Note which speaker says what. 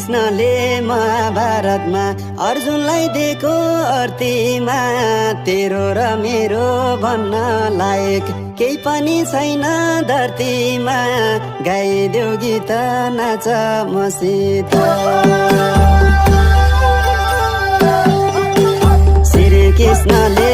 Speaker 1: कृष्णले महाभारतमा अर्जुनलाई दिएको अर्तीमा तेरो र मेरो भन्न लायक केही पनि छैन धरतीमा गाइदेऊ गीत नाच मसित श्री कृष्णले